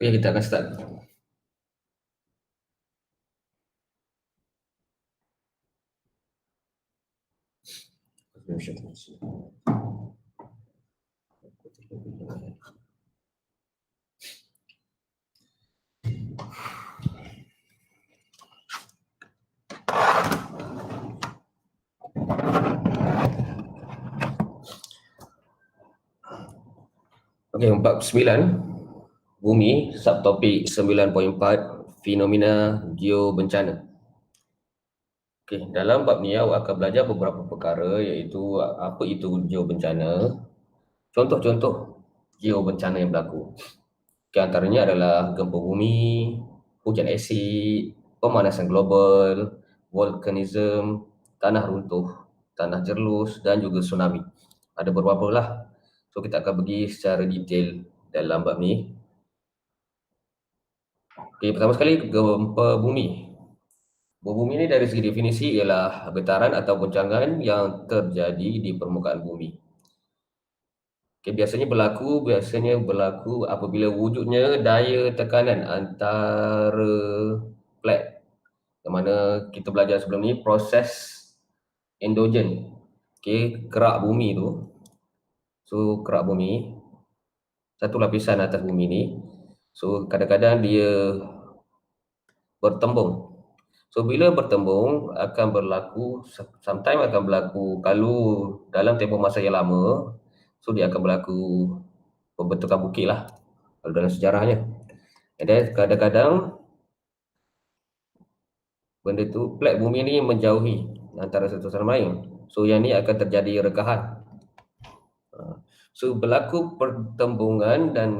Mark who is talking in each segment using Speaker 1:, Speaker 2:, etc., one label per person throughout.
Speaker 1: Okay, kita akan start. Okey, bab 9, bumi, subtopik 9.4, fenomena geobencana. Okey, dalam bab ni awak akan belajar beberapa perkara iaitu apa itu geobencana, contoh-contoh geobencana yang berlaku. Di antaranya adalah gempa bumi, hujan asid, pemanasan global, vulkanisme, tanah runtuh, tanah jerlus dan juga tsunami. Ada beberapa lah. So kita akan pergi secara detail dalam bab ni. Okey, pertama sekali gempa bumi. Gempa bumi ni dari segi definisi ialah getaran atau goncangan yang terjadi di permukaan bumi. Okey, biasanya berlaku apabila wujudnya daya tekanan antara plate. Yang mana kita belajar sebelum ni proses endogen. Okey, kerak bumi tu. So kerak bumi, satu lapisan atas bumi ni. So kadang-kadang dia bertembung. So bila bertembung akan berlaku, sometimes akan berlaku, kalau dalam tempoh masa yang lama, so dia akan berlaku pembentukan bukit lah kalau dalam sejarahnya. And then kadang-kadang benda tu, plate bumi ni menjauhi antara satu sama lain. So yang ni akan terjadi rekahan. So berlaku pertembungan dan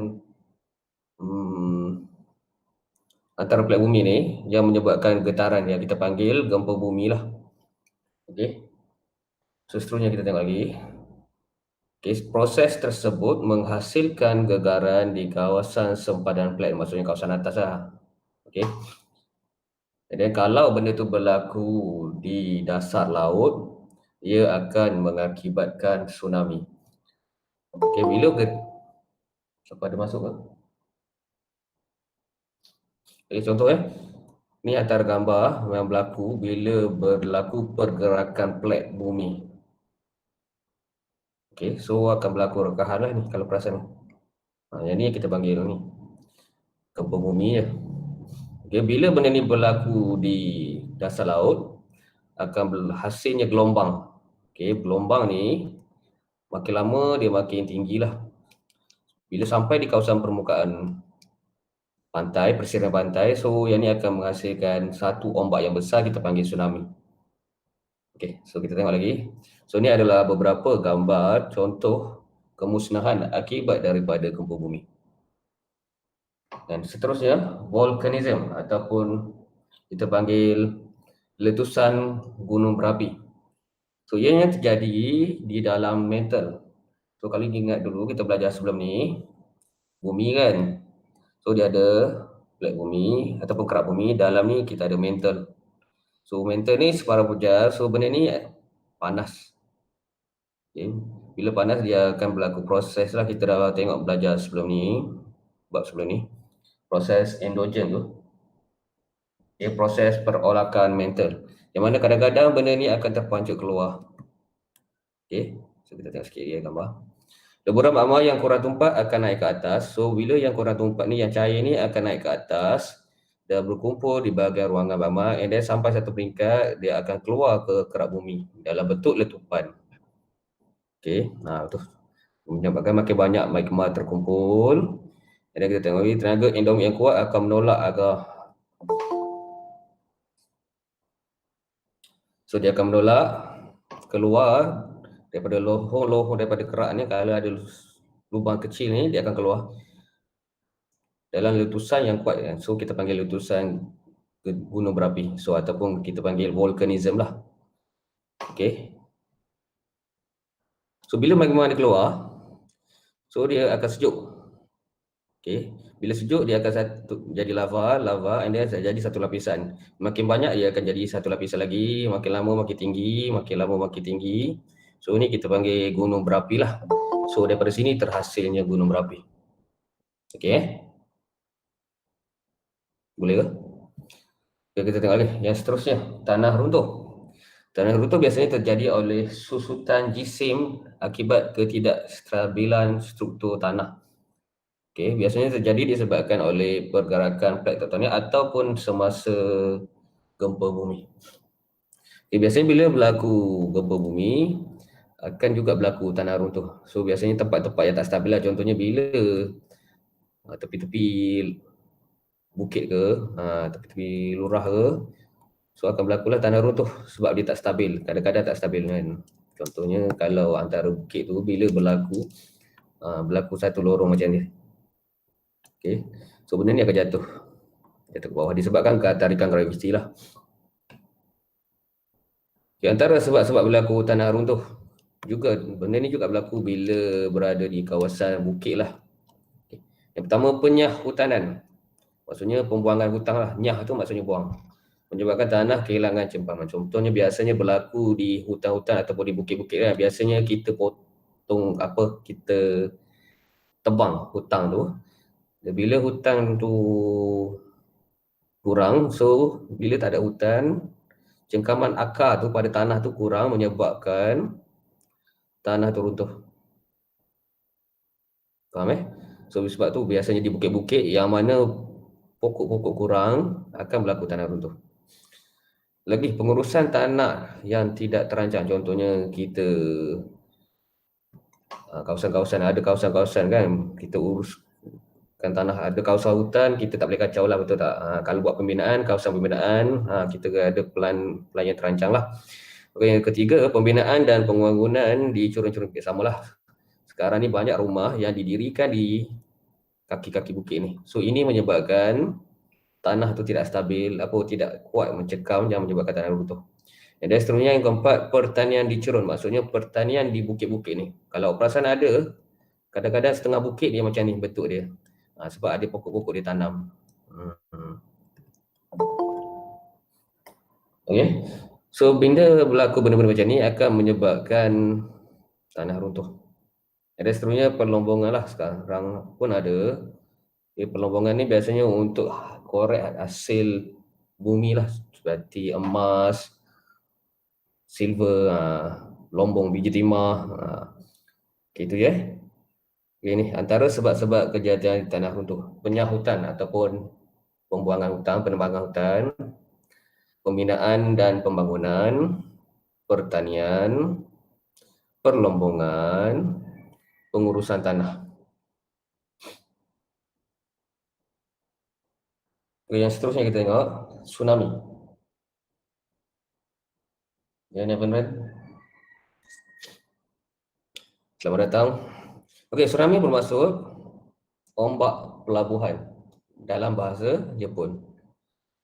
Speaker 1: antara plate bumi ni yang menyebabkan getaran yang kita panggil gempa bumi lah. Okey. So seterusnya kita tengok lagi. Okay, proses tersebut menghasilkan gegaran di kawasan sempadan plate, maksudnya kawasan atas lah. Okay. Dan kalau benda tu berlaku di dasar laut, ia akan mengakibatkan tsunami. Okay, siapa ada masuk ke? Okay, contoh ni antara gambar yang berlaku bila berlaku pergerakan plate bumi. Okay, so akan berlaku rekahan lah ni kalau perasan. Yang ni kita panggil ni gempa bumi je. Okay, bila benda ni berlaku di dasar laut, akan hasilnya gelombang. Okay, gelombang ni makin lama dia makin tinggi lah. Bila sampai di kawasan permukaan pantai, persiraan pantai, so yang ni akan menghasilkan satu ombak yang besar, kita panggil tsunami. Okay, so kita tengok lagi. So ni adalah beberapa gambar contoh kemusnahan akibat daripada gempa bumi. Dan seterusnya, vulkanisme ataupun kita panggil letusan gunung berapi. So ianya terjadi di dalam mantle. So kalau ingat dulu kita belajar sebelum ni, bumi kan. So dia ada plate bumi ataupun kerak bumi, dalam ni kita ada mantle. So mantle ni separuh bujar, so benda ni panas. Okay. Bila panas dia akan berlaku proses lah, kita dah tengok belajar sebelum ni, bab sebelum ni. Proses endogen tu. Okay, proses perolakan mantle. Yang mana kadang-kadang benda ni akan terpancut keluar. Okay, so kita tengok sikit dia gambar. Deburan magma yang kurang tumpat akan naik ke atas. So bila yang kurang tumpat ni, yang cair ni akan naik ke atas dan berkumpul di bahagian ruangan magma, and then sampai satu peringkat dia akan keluar ke kerak bumi dalam bentuk letupan. Okay, nah tu menyebabkan makin banyak magma terkumpul. Dan kita tengok ni tenaga endogeni yang kuat akan menolak agar, so dia akan menolak keluar daripada lohong daripada kerak ni. Kalau ada lubang kecil ni, dia akan keluar dalam letusan yang kuat. So kita panggil letusan gunung berapi, so ataupun kita panggil vulkanisme lah. Okay, so bila magma ni keluar, so dia akan sejuk. Okay, bila sejuk dia akan jadi lava and then jadi satu lapisan. Makin banyak dia akan jadi satu lapisan lagi, makin lama makin tinggi, makin lama makin tinggi. So ni kita panggil gunung berapi lah. So daripada sini terhasilnya gunung berapi. Okay. Boleh ke? Okay, kita tengok lagi. Yang seterusnya, tanah runtuh. Tanah runtuh biasanya terjadi oleh susutan jisim akibat ketidakstabilan struktur tanah. Okay, biasanya terjadi disebabkan oleh pergerakan plate tektonik ataupun semasa gempa bumi. Okay, biasanya bila berlaku gempa bumi, akan juga berlaku tanah runtuh. So biasanya tempat-tempat yang tak stabil lah. Contohnya bila tepi-tepi bukit ke, tepi-tepi lurah ke, so akan berlakulah tanah runtuh sebab dia tak stabil. Kadang-kadang tak stabil kan. Contohnya kalau antara bukit tu bila berlaku satu lorong macam ni. Okay. So benda ni akan jatuh ke bawah disebabkan tarikan graviti lah. Okay, antara sebab-sebab berlaku tanah runtuh juga, benda ni juga berlaku bila berada di kawasan bukit lah. Okay. Yang pertama, penyahutanan. Maksudnya pembuangan hutang lah. Nyah tu maksudnya buang. Menyebabkan tanah kehilangan cempaman. Contohnya biasanya berlaku di hutan-hutan ataupun di bukit-bukit lah. Biasanya kita potong kita tebang hutang tu. Bila hutang tu kurang, so bila tak ada hutan, cengkaman akar tu pada tanah tu kurang menyebabkan tanah tu runtuh. Faham So sebab tu biasanya di bukit-bukit yang mana pokok-pokok kurang akan berlaku tanah runtuh. Lagi pengurusan tanah yang tidak terancang, contohnya kita kawasan-kawasan, ada kawasan-kawasan kan kita uruskan tanah, ada kawasan hutan kita tak boleh kacau lah, betul tak? Kalau buat pembinaan, kawasan pembinaan, kita ada plan yang terancang lah. Okay, yang ketiga, pembinaan dan pembangunan di curung-curung bukit. Samalah, sekarang ni banyak rumah yang didirikan di kaki-kaki bukit ni. So ini menyebabkan tanah tu tidak stabil, tidak kuat mencekam yang menyebabkan tanah runtuh. Dan seterusnya yang keempat, pertanian di curun. Maksudnya pertanian di bukit-bukit ni. Kalau perasan ada, kadang-kadang setengah bukit dia macam ni bentuk dia. Sebab ada pokok-pokok ditanam. Okay. So bila berlaku benda-benda macam ni akan menyebabkan tanah runtuh. Ada seterusnya perlombongan lah, sekarang pun ada. Perlombongan ni biasanya untuk korek hasil bumi lah, seperti emas, silver, lombong biji timah, gitu ya. Ini antara sebab-sebab kejadian tanah runtuh: penyahutan ataupun pembuangan hutan, penebangan hutan, pembinaan dan pembangunan, pertanian, perlombongan, pengurusan tanah. Yang seterusnya kita tengok tsunami. Yang ni benar. Selamat datang. Okey, tsunami bermaksud ombak pelabuhan dalam bahasa Jepun.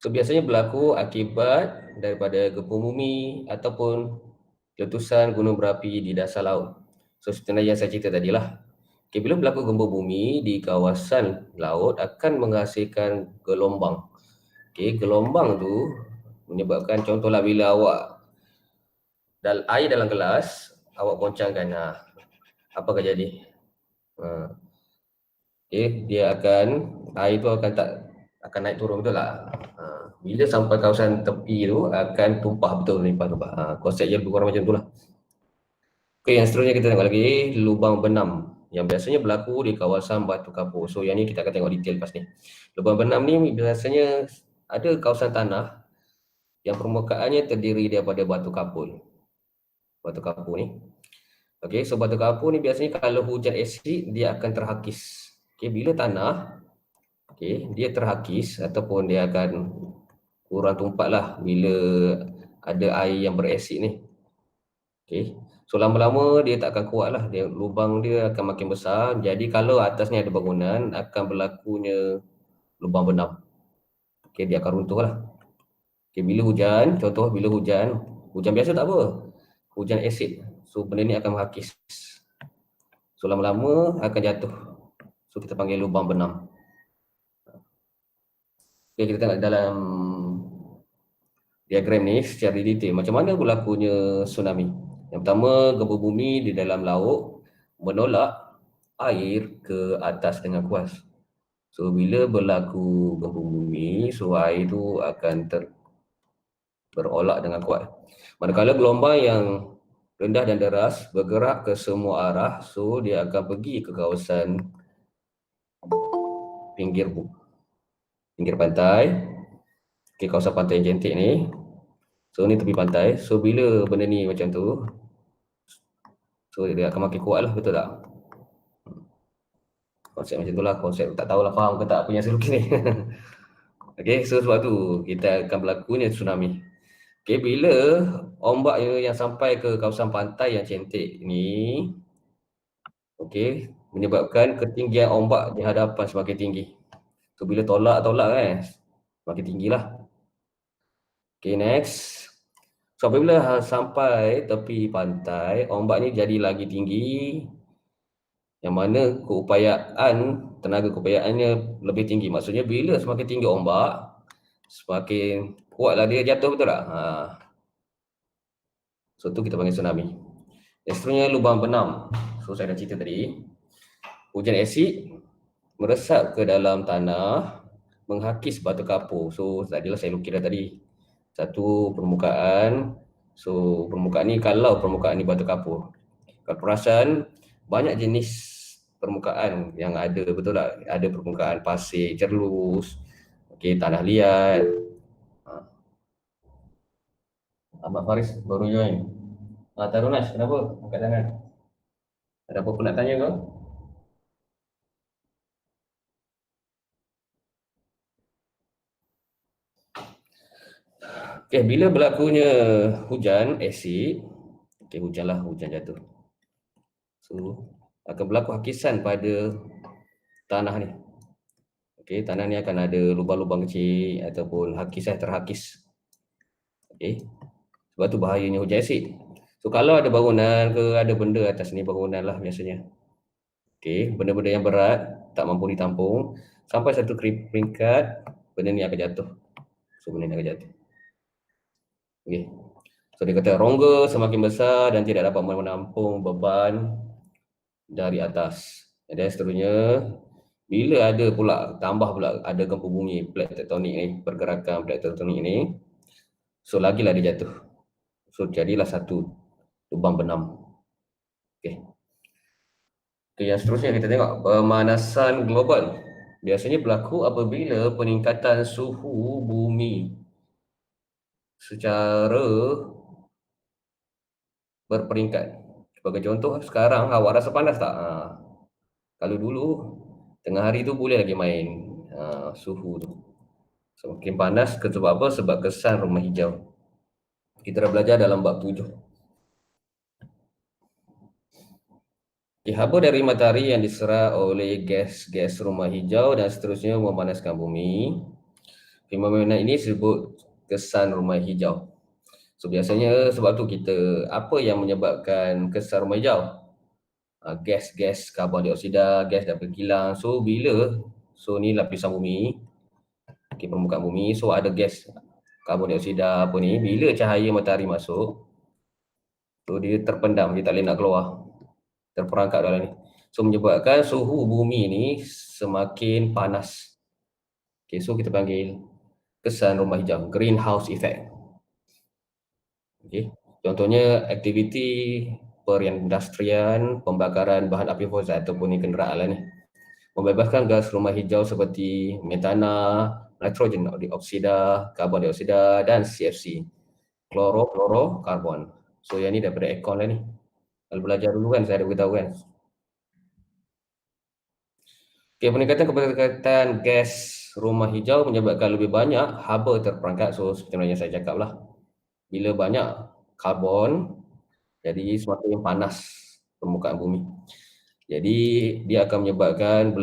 Speaker 1: So biasanya berlaku akibat daripada gempa bumi ataupun letusan gunung berapi di dasar laut. So seperti yang saya cerita tadilah. Okay, bila berlaku gempa bumi di kawasan laut akan menghasilkan gelombang. Okay, gelombang tu menyebabkan, contohlah bila awak air dalam gelas, awak goncangkan, apa akan jadi? Okay, dia air tu akan naik turun, betul tak? Bila sampai kawasan tepi tu akan tumpah, betul, tumpah. Konsep dia lebih kurang macam tu lah. Okay, yang seterusnya kita tengok lagi lubang benam yang biasanya berlaku di kawasan batu kapur. So yang ni kita akan tengok detail lepas ni. Lubang benam ni biasanya ada kawasan tanah yang permukaannya terdiri daripada batu kapur. Batu kapur ni. Okay, so batu kapur ni biasanya kalau hujan asid dia akan terhakis. Okay, bila tanah dia terhakis ataupun dia akan kurang tumpat lah bila ada air yang berasid ni. Okay. So lama-lama dia tak akan kuat lah, lubang dia akan makin besar. Jadi kalau atas ni ada bangunan akan berlakunya lubang benam. Okay, dia akan runtuh lah. Okay, bila hujan, contoh bila hujan biasa tak apa, hujan asid. So benda ni akan menghakis. So lama-lama akan jatuh. So kita panggil lubang benam. Okay, kita tengok dalam diagram ni secara detail macam mana berlakunya tsunami. Yang pertama, gempa bumi di dalam laut menolak air ke atas dengan kuas. So bila berlaku gempa bumi, so air itu akan berolak dengan kuat. Manakala gelombang yang rendah dan deras bergerak ke semua arah, so dia akan pergi ke kawasan pinggir pinggir pantai. Okay, kawasan pantai yang cantik ni. So ni tepi pantai. So bila benda ni macam tu, so dia akan makin kuat lah, betul tak? Konsep macam tu lah, konsep tak tahulah faham ke tak punya selukis ni. Okay, so sebab tu kita akan berlakunya tsunami. Okay, bila ombak yang sampai ke kawasan pantai yang cantik ni, okay, menyebabkan ketinggian ombak di hadapan semakin tinggi. So bila tolak kan, semakin tinggi lah. Okay, next. So apabila sampai tepi pantai, ombak ni jadi lagi tinggi, yang mana tenaga keupayaannya lebih tinggi. Maksudnya bila semakin tinggi ombak, semakin kuatlah dia jatuh, betul tak? So tu kita panggil tsunami. Yang seterusnya lubang benam. So saya dah cerita tadi, hujan asid meresap ke dalam tanah, menghakis batu kapur. So tadilah saya lukis dah tadi. Satu permukaan. So permukaan ni, kalau permukaan ni batu kapur, kalau perasan banyak jenis permukaan yang ada, betul tak? Ada permukaan pasir, cerlus, okey, tanah liat. Ahmad Faris baru join. Tarunas, kenapa? Angkat tangan. Ada apa-apa nak tanya kau? Okey, bila berlakunya hujan asid, okey, hujan jatuh. So, akan berlaku hakisan pada tanah ni. Okey, tanah ni akan ada lubang-lubang kecil ataupun terhakis. Okey. Sebab tu bahayanya hujan asid. So kalau ada bangunan ke ada benda atas ni, bangunan lah biasanya. Okey, benda-benda yang berat tak mampu ditampung, sampai satu peringkat benda ni akan jatuh. So benda ni akan jatuh. Okey. So dia kata rongga semakin besar dan tidak dapat menampung beban dari atas. Dan seterusnya, bila ada pula ada gempa bumi, plate tektonik ni, pergerakan plate tektonik ni, so lagilah dia jatuh. So jadilah satu lubang benam. Okey. Okay, yang seterusnya kita tengok pemanasan global. Biasanya berlaku apabila peningkatan suhu bumi secara berperingkat. Sebagai contoh, sekarang awak rasa panas tak? Kalau dulu tengah hari tu boleh lagi main suhu tu. Semakin panas sebab apa? Sebab kesan rumah hijau. Kita dah belajar dalam bab 7. Haba dari matahari yang diserap oleh gas-gas rumah hijau dan seterusnya memanaskan bumi. Fenomena ini disebut kesan rumah hijau. So biasanya sebab tu apa yang menyebabkan kesan rumah hijau? Gas-gas karbon dioksida, gas daripada kilang. So ni lapisan bumi, permukaan bumi, so ada gas karbon dioksida apa ni, bila cahaya matahari masuk, so dia terpendam, dia tak boleh nak keluar, terperangkap dalam ni. So menyebabkan suhu bumi ni semakin panas. So kita panggil kesan rumah hijau, greenhouse effect. Contohnya aktiviti perindustrian, pembakaran bahan api fosil ataupun kenderaan lah ni, membebaskan gas rumah hijau seperti metana, nitrogen dioksida, karbon dioksida dan CFC, klorofluorokarbon. So yang ni daripada ekon lah ni. Kalau belajar dulu kan saya ada beritahu kan. Peningkatan gas rumah hijau menyebabkan lebih banyak haba terperangkap. So seperti yang saya cakap lah, bila banyak karbon, jadi semakin panas permukaan bumi. Jadi dia akan menyebabkan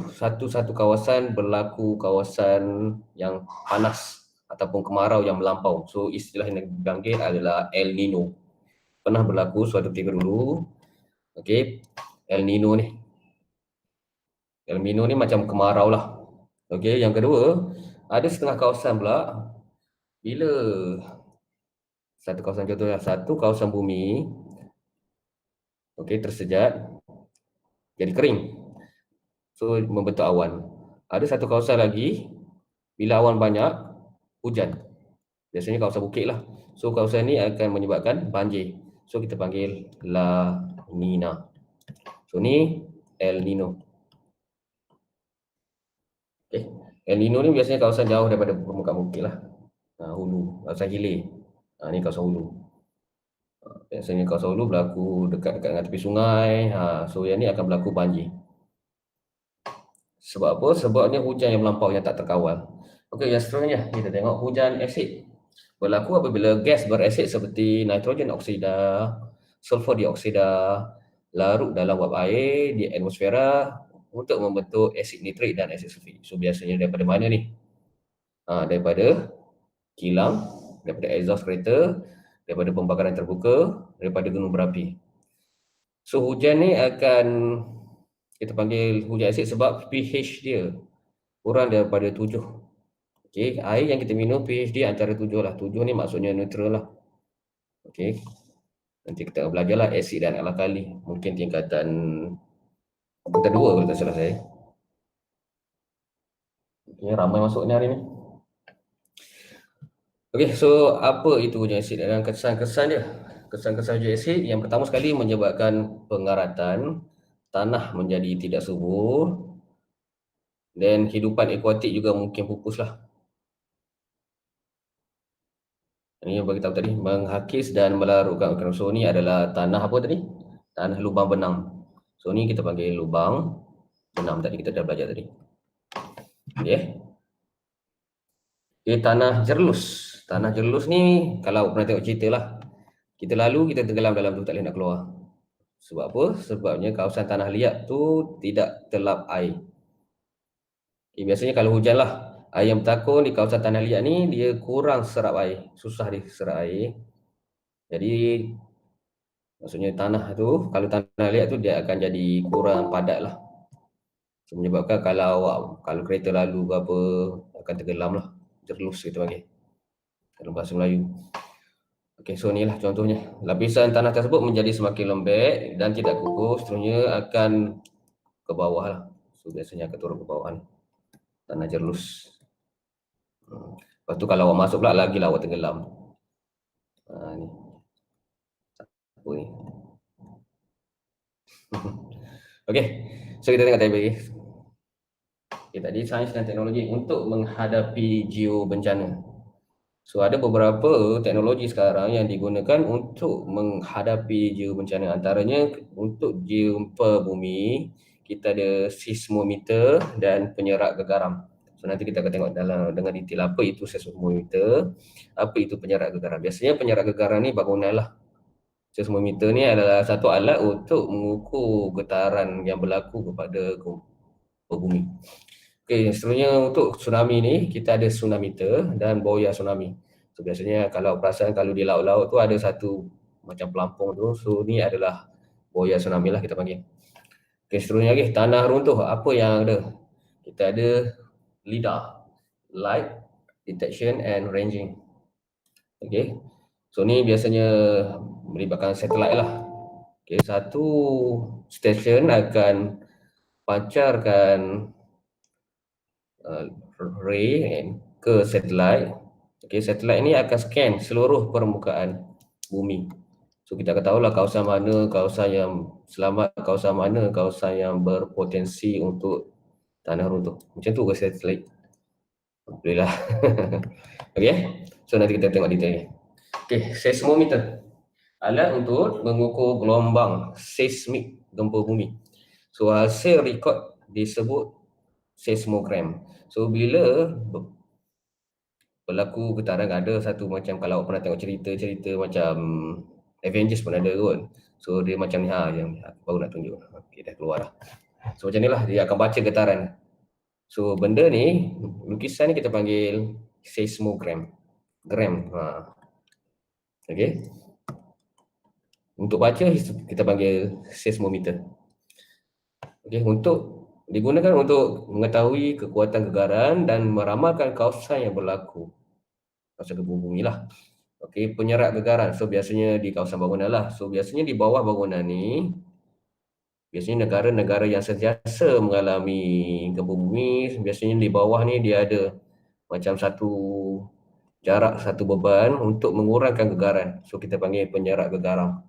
Speaker 1: satu kawasan yang panas ataupun kemarau yang melampau. So istilah yang dipanggil adalah El Nino. Pernah berlaku suatu ketika dulu. Okey, El Nino ni macam kemarau lah. Okey, yang kedua, ada setengah kawasan pula, bila satu kawasan bumi tersejat, jadi kering, so membentuk awan. Ada satu kawasan lagi, bila awan banyak, hujan. Biasanya kawasan bukit lah. So kawasan ni akan menyebabkan banjir. So kita panggil La Nina. So ni El Nino. Okay. El Nino ni biasanya kawasan jauh daripada permukaan bukit lah. Hulu, kawasan hilir. Ni kawasan hulu. Biasanya kawasan hulu berlaku dekat-dekat dengan tepi sungai. So yang ni akan berlaku banjir. Sebab apa? Sebabnya hujan yang melampau yang tak terkawal. Okey, yang seterusnya kita tengok hujan asid. Berlaku apabila gas berasid seperti nitrogen oksida, sulfur dioksida larut dalam wap air di atmosfera untuk membentuk asid nitrik dan asid sulfik. So biasanya daripada mana ni? Daripada kilang, daripada exhaust kereta, daripada pembakaran terbuka, daripada gunung berapi. So hujan ni akan kita panggil hujan asid sebab pH dia kurang daripada 7. Okey, air yang kita minum pH dia antara 7 lah. 7 ni maksudnya neutral lah. Okey. Nanti kita belajarlah asid dan alkali. Mungkin tingkatan 2 kalau tak salah saya. Okey, ramai masuk ni hari ni. Okey, so apa itu hujan asid dan kesan-kesan dia? Kesan-kesan hujan asid yang pertama sekali menyebabkan pengaratan, tanah menjadi tidak subur, dan kehidupan akuatik juga mungkin pupuslah. Ini yang bagi tahu tadi, menghakis dan melarutkan organik. So ni adalah tanah apa tadi? Tanah lubang benam. So ni kita panggil lubang benam, tadi kita dah belajar tadi. Okey. Tanah jerlus. Tanah jerlus ni kalau pernah tengok cerita lah. Kita lalu kita tenggelam dalam tu, tak boleh nak keluar. Sebab apa? Sebabnya kawasan tanah liat tu tidak terlap air. Biasanya kalau hujan lah, air yang bertakun di kawasan tanah liat ni dia kurang serap air, susah dia serap air. Jadi maksudnya tanah tu, kalau tanah liat tu dia akan jadi kurang padat lah. So, menyebabkan kalau kereta lalu ke apa akan tenggelam lah, jerlus kita panggil dalam bahasa Melayu. Okey, so inilah contohnya. Lapisan tanah tersebut menjadi semakin lembek dan tidak kukuh, seterusnya akan ke bawah lah. So biasanya akan turun ke bawah ni, tanah jerlus. Lepas tu kalau awak masuk pula lagi lah awak tenggelam. Ni. Apa ni? Okey, so kita tengok tadi. Okay, tadi sains dan teknologi untuk menghadapi geobencana. So ada beberapa teknologi sekarang yang digunakan untuk menghadapi geobencana. Antaranya untuk gempa bumi, kita ada seismometer dan penyerak gegaram. So nanti kita akan tengok dengan detail apa itu seismometer, apa itu penyerak gegaram. Biasanya penyerak gegaram ni bangunan lah. Seismometer ni adalah satu alat untuk mengukur getaran yang berlaku kepada bumi. Okey, seterusnya untuk tsunami ni kita ada tsunammeter dan boya tsunami. So biasanya kalau perasan kalau di laut-laut tu ada satu macam pelampung tu, so ni adalah boya tsunami lah kita panggil. Okey, seterusnya lagi tanah runtuh, apa yang ada? Kita ada LIDAR, Light Detection and Ranging. Okey. So ni biasanya melibatkan satelit lah. Okey, satu stesen akan pancarkan ray ke satelit. Okey, satelit ini akan scan seluruh permukaan bumi. So kita akan tahulah kawasan mana kawasan yang selamat, kawasan mana kawasan yang berpotensi untuk tanah runtuh. Macam tu ke satelit? Boleh lah. Okey, so nanti kita tengok detailnya. Okey, seismometer, alat untuk mengukur gelombang seismik gempa bumi. So hasil rekod disebut seismogram. So bila berlaku getaran, ada satu macam kalau pernah tengok cerita-cerita macam Avengers pun ada kot. So dia macam ni yang baru nak tunjuk. Okey, dah keluar dah. So macam inilah dia akan baca getaran. So benda ni, lukisan ni kita panggil seismogram. Gram. Okey. Untuk baca kita panggil seismometer. Okey, untuk digunakan untuk mengetahui kekuatan gegaran dan meramalkan kawasan yang berlaku. Kawasan gempa bumi lah. Okey, penyerak gegaran. So biasanya di kawasan bangunan lah. So biasanya di bawah bangunan ni Biasanya negara-negara yang sentiasa mengalami gempa bumi, biasanya di bawah ni dia ada macam satu jarak, satu beban untuk mengurangkan gegaran. So kita panggil penyerak gegaran.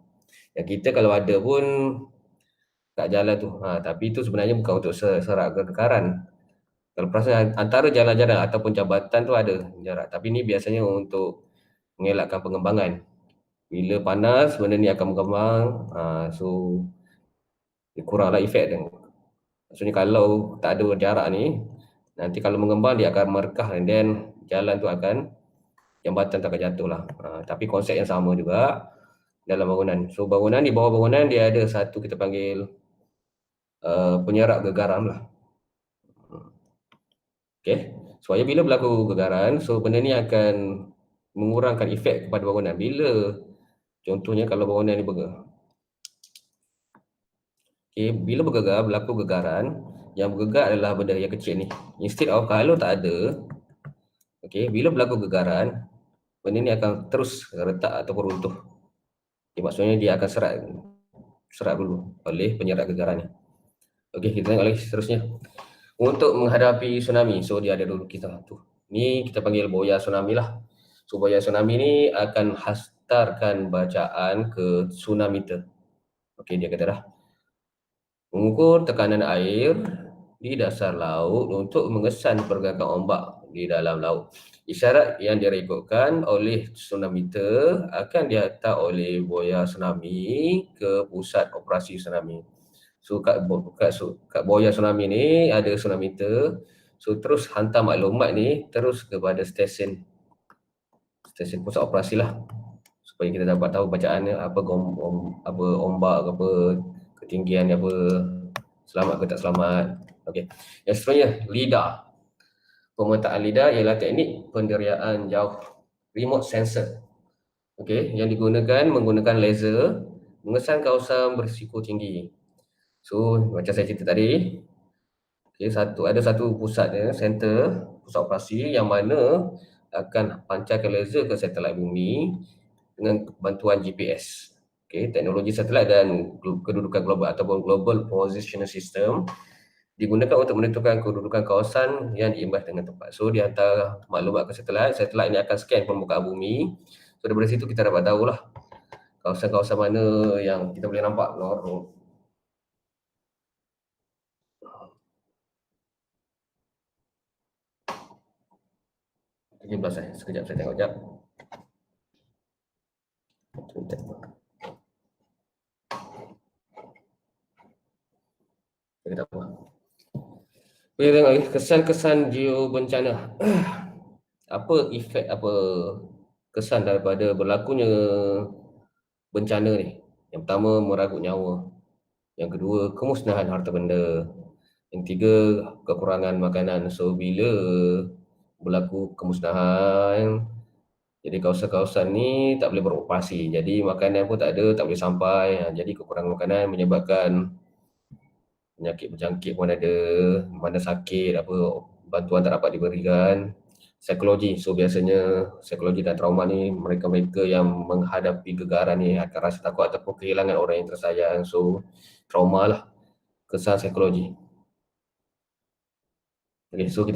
Speaker 1: Yang kita kalau ada pun kat jalan tu. Tapi itu sebenarnya bukan untuk serak gegaran. Kalau perasan antara jalan-jalan ataupun jabatan tu ada jarak. Tapi ni biasanya untuk mengelakkan pengembangan. Bila panas, benda ni akan mengembang. So kuranglah efek dia. Maksudnya kalau tak ada jarak ni, nanti kalau mengembang dia akan merekah dan then jalan tu akan, jambatan tu akan jatuh lah. Tapi konsep yang sama juga dalam bangunan. So bangunan, di bawah bangunan dia ada satu kita panggil penyerak gegaran lah. Okay. Supaya bila berlaku gegaran, so benda ni akan mengurangkan efek kepada bangunan. Bila contohnya kalau bangunan ni bila berlaku gegaran, yang bergegar adalah benda yang kecil ni. Instead of kalau tak ada, bila berlaku gegaran, benda ni akan terus retak ataupun runtuh. Maksudnya dia akan serat dulu oleh penyerat gegaran ni. Kita tengok lagi seterusnya. Untuk menghadapi tsunami, so dia ada dulu kita tu. Ni kita panggil boya tsunami lah. So boya tsunami ni akan hantarkan bacaan ke tsunamiter. Dia kata dah mengukur tekanan air di dasar laut untuk mengesan pergerakan ombak di dalam laut. Isyarat yang direkodkan oleh tsunamiter akan dihantar oleh boya tsunami ke pusat operasi tsunami. So kat boya tsunami ni ada tsunamiter. So terus hantar maklumat ni terus kepada stesen pusat operasi lah, supaya kita dapat tahu bacaan apa ombak, apa ketinggian, apa selamat ke tak selamat. Yang seterusnya, LIDAR. Pemetaan LIDAR ialah teknik penderiaan jauh, remote sensor. Yang digunakan menggunakan laser mengesan kawasan berisiko tinggi. So macam saya cerita tadi, ada satu pusat center, pusat operasi yang mana akan pancarkan laser ke satelit bumi dengan bantuan GPS. Teknologi satelit dan kedudukan global ataupun Global Positioning System digunakan untuk menentukan kedudukan kawasan yang diimbas dengan tepat. So dia hantar maklumat ke satelit ini akan scan permukaan bumi. So daripada situ kita dapat tahulah kawasan-kawasan mana yang kita boleh nampak. Sekejap saya tengok sekejap. Kita apa? Kita tengok lagi kesan-kesan geobencana. Apa efek, apa kesan daripada berlakunya bencana ni? Yang pertama, meragut nyawa. Yang kedua, kemusnahan harta benda. Yang tiga, kekurangan makanan. So bila berlaku kemusnahan, jadi kawasan-kawasan ni tak boleh beroperasi. Jadi makanan pun tak ada, tak boleh sampai. Jadi kekurangan makanan menyebabkan penyakit berjangkit pun ada, mana sakit, apa bantuan tak dapat diberikan. Psikologi, so biasanya psikologi dan trauma ni, mereka-mereka yang menghadapi gegaran ni akan rasa takut ataupun kehilangan orang yang tersayang. So trauma lah, kesan psikologi. So kita